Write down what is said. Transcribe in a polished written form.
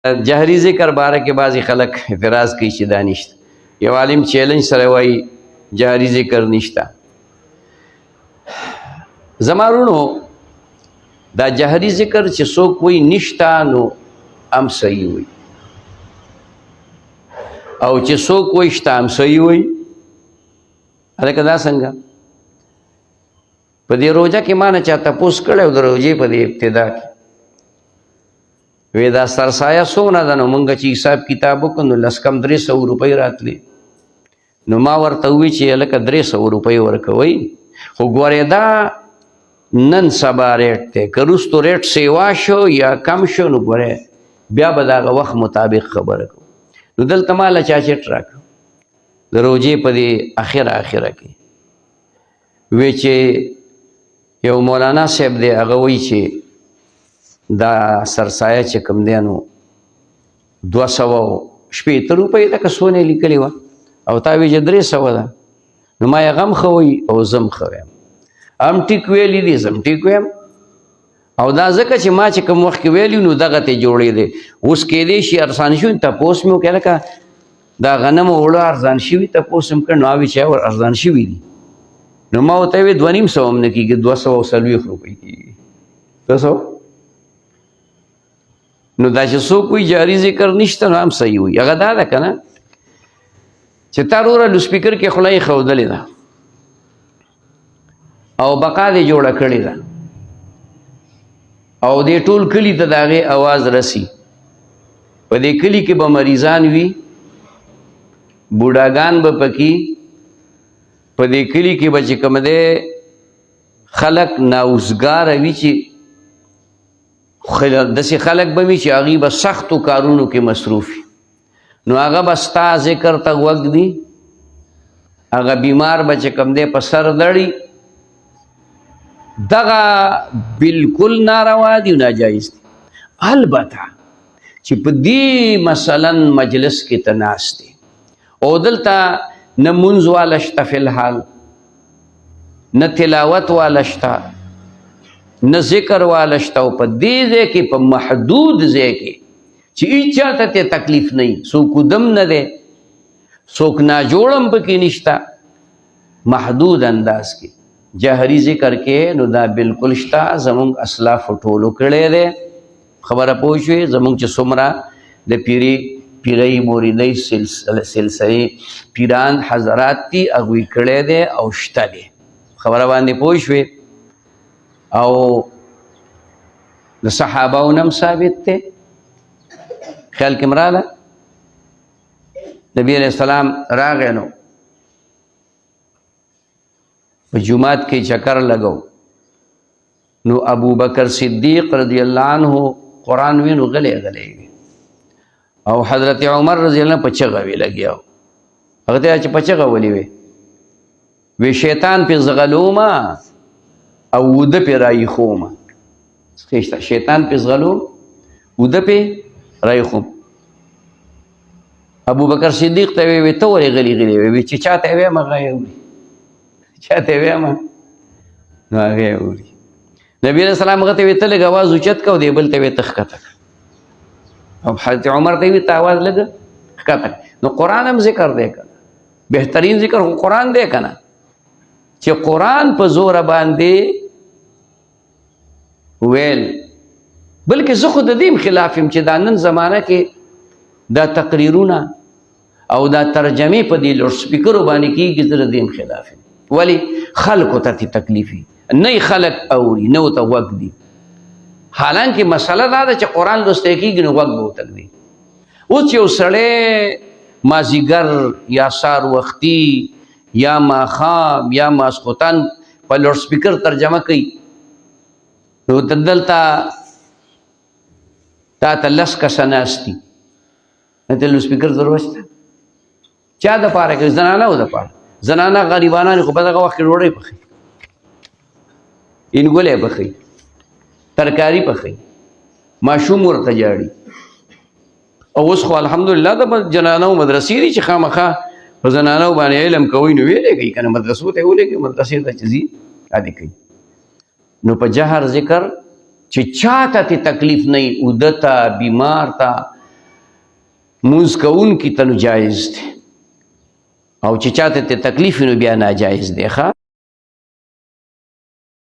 جهري ذکر باره کې بعضې خلک اعتراض کوي چې دا نشته. یو عالم چیلنج سره وایي جهري ذکر نشته. زما وروڼو دا جهري ذکر چې څوک وایي نشته نو هم صحیح وایي، او چې څوک وایي شته هم صحیح وایي. هلکه دا څنګه؟ په دې روژه کې ما نه چا تپوس کړی و د روژې په دې ابتدا کې، وی دا سرسایه څومره ده؟ نو موږ چې حساب کتاب وکړو نو لس کم 300 روپۍ راتلې. نو ما ورته ووایي چې هلکه 300 روپۍ ورکوئ، خو ګورې دا نن سبا ریټ دی، که وروستو ریټ سیوا شو یا کم شو نو ګورې بیا به د هغه وخت مطابق خبره کوو. نو دلته ما له چا چټ راکړو د روژې په دې اخره کې، وی چې یو مولانا صاحب دی هغه وایي چې دا سرسایه چې کوم دی نو 260 روپۍ ده که څونه یې لیکلې وه، او تا وایي چې 300 ده. نو ما یې غم ښه وایي او زه هم ښه وایم، هم ټیک ویلي دي زه هم ټیک وایم. او دا ځکه چې ما چې کوم وخت کې ویلي نو دغه ته جوړېدی. اوس کیدای شي ارزان شوي، تپوس مې وکړی لکه دا غنمو اوړه ارزان شوي، تپوس مې کړ نو هغه وایي چې ارزان شوي دي. نو ما ورته ویې 250 هم نه کېږي، 240 روپۍ کېږي. 200. نو دا چې څوک وایي جاري ذکر نشته نو هم صحیح وایي. هغه دا ده که نه چې تا وروره لوسپیکر کې خوله یې ښودلې ده او بقا دې جوړه کړې ده او دې ټول کلي ته د هغې اواز رسي. په دې کلي کې به مریضان وي، بوډاګان به پکې، په دې کلي کې به چې کوم دی خلک ناوزګاره وي، چې داسې خلک به وي چې هغوی به سختو کارونو کې مصروف وي. نو هغه به ستا ذکر ته غوږ دي، هغه بیمار به چې کوم دی په سر دړي. دغه بالکل ناروا دي او ناجایز دي. البته چې په دې مثلا مجلس کې ته ناست دی او دلته نه مونځ واله شته فی الحال، نه تلاوت واله شته، نه ذکر واله شته، او په دې ځای کې په محدود ځای کې چې هیچا ته تکلیف نه وي، څوک ودم نه دی، څوک ناجوړم پکې نشته، محدود انداز کې جهري ذکر کې نو دا بالکل شته. زمونږ اسلافو ټولو کړی دی. خبره پوه شوې؟ زمونږ چې څومره د پیرۍ موریدۍ سلسلې پیران حضرات دي هغوی کړی دی او شته دی. خبره باندې پوه شوې؟ او د صحابهو نه هم ثابت دی. خیال کې مراله نبی علیہ السلام راغی نو په جومات کې چکر لګو، نو ابو بکر صدیق رضی الله عنه قرآن وینو غلی وي، او حضرت عمر رضی الله عنه په چغه وی لګیا و. هغه ته چې په چغه ولې وی شیطان پې زغلومه او وده پې رایخومه. شیطان پې زغلوم، وده پې رایخوم. ابو بکر صدیق ته وی ته ولې غلی وی چې چاته ویم هغه یې اوري، چاته ویم نو هغه یې اوري. نبی علیہ السلام هغه ته وی ته لږ اواز اوچت کو، دی بل ته وی ته ښکته کړه، او حضرت عمر ته وی ته اواز لږ ښکته. نو قرآن هم ذکر دی که نه؟ بهترین ذکر خو قرآن دی که نه؟ چې قرآن په زوره باندې ویل. بلکې زه خو د دې خلاف یم چې دا نن زمانه کې دا تقریرونه او دا ترجمې په دې لوډ سپیکرو باندې کېږي. زه د دې خلاف یم. ولې؟ خلکو ته تکلیف وي، نه خلک اوري، نه ورته غوږ دي. حالانکه مسله دا ده چې قرآن لوستی کېږي نو غوږ به ورته ږدي. اوس یو سړی مازدیګر یا سهار وختي یا ماښام یا ماسخوتن په لوډ سپیکر ترجمه کوي، نو دلته تا ته 10 کسه ناست دي، ته لوډ سپیکر ضرورت شته؟ چا دپاره کوي؟ زنانهو دپاره. زنانه غریبانان خو په دغه وخت کې ډوډۍ پخوي، انګولی پخوي، ترکاري پخوي، ماشوم ورته جاړي. او اوس خو الحمدلله د جنانو مدرسې دي چې خامخا په زنانو باندې علم کوي، نو ویلې کوي که نه مدرسو ته یې ولېږي، مدرسې ته چې ځي عادي کوي. نو په جهر ذکر چې چاته تکلیف نه وي، اوده ته، بیمار ته، مونځ کوونکي ته نو جایز دی او چې چاته ته تکلیف وي نو بیا ناجایز دی ښه